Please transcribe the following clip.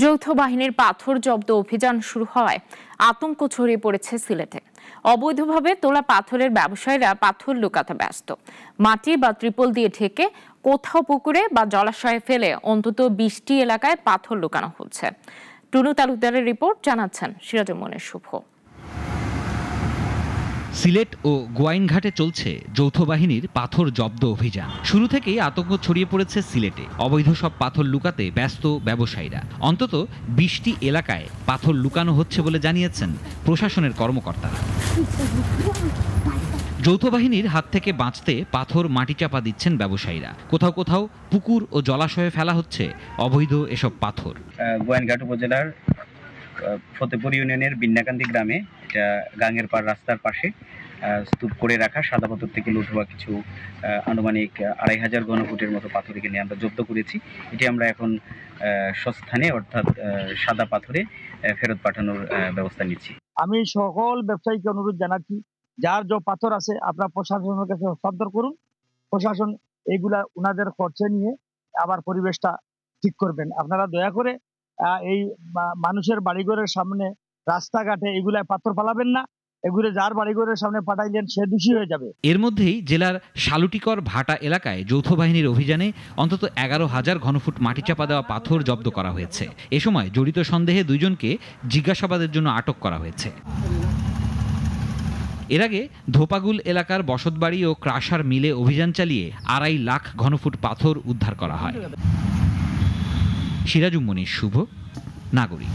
যৌথ বাহিনীর পাথর জব্দ অভিযান শুরু হওয়ায় আতঙ্ক ছড়িয়ে পড়েছে সিলেটে। অবৈধভাবে তোলা পাথরের ব্যবসায়ীরা পাথর লুকাতে ব্যস্ত। মাটি বা ত্রিপল দিয়ে ঢেকে কোথাও পুকুরে বা জলাশয়ে ফেলে অন্তত 20টি এলাকায় পাথর লুকানো হচ্ছে। টুনু তালুকদারের রিপোর্ট, জানাচ্ছেন সিরাজুল মনির শুভ। সিলেট ও গোয়াইনঘাটে চলছে যৌথ বাহিনীর পাথর জব্দ অভিযান। শুরু থেকেই আতঙ্ক ছড়িয়ে পড়েছে সিলেটে। অবৈধ সব পাথর লুকাতে ব্যস্ত ব্যবসায়ীরা। অন্তত 20টি এলাকায় পাথর লুকানো হচ্ছে বলে জানিয়েছেন প্রশাসনের কর্মকর্তারা। যৌথ বাহিনীর হাত থেকে বাঁচতে পাথর মাটি চাপা দিচ্ছেন ব্যবসায়ীরা। কোথাও কোথাও পুকুর ও জলাশয়ে ফেলা হচ্ছে অবৈধ এসব পাথর। গোয়াইনঘাট উপজেলার ফতেপুর ইউনিয়নের বিন্নাকান্দি গ্রামে, এটা গাঙ্গের পাড় রাস্তার পাশে স্তূপ করে রাখা সাদা পাথর থেকে লুট হওয়া কিছু আনুমানিক 2500 ঘনফুটের মতো পাথর এখানে আমরা জব্দ করেছি। এটি আমরা এখন স্বস্থানে অর্থাৎ সাদা পাথরে ফেরত পাঠানোর ব্যবস্থা নিচ্ছি। আমি সকল ব্যবসায়ীকে অনুরোধ জানাচ্ছি, যার যে পাথর আছে আপনার প্রশাসনের কাছে হস্তান্তর করুন। প্রশাসন এইগুলা ওনাদের খরচে নিয়ে আবার পরিবেশটা ঠিক করবেন। আপনারা দয়া করে এই মানুষের বাড়িঘরের সামনে, রাস্তাঘাটে এগুলায় পাথর ফালাবেন না। এগুলো যার বাড়িঘরের সামনে পাঠাইলেন সে দোষী হয়ে যাবে। এর মধ্যেই জেলার শালুটিকর ভাটা এলাকায় যৌথ বাহিনীর অভিযানে অন্তত 11,000 ঘনফুট মাটি চাপা দেওয়া পাথর জব্দ করা হয়েছে। এ সময় জড়িত সন্দেহে 2 জনকে জিজ্ঞাসাবাদের জন্য আটক করা হয়েছে। এর আগে ধোপাগুল এলাকার বসতবাড়ি ও ক্রাশার মিলে অভিযান চালিয়ে 2.5 লাখ ঘনফুট পাথর উদ্ধার করা হয়। সিরাজুল মনির শুভ, নাগরিক।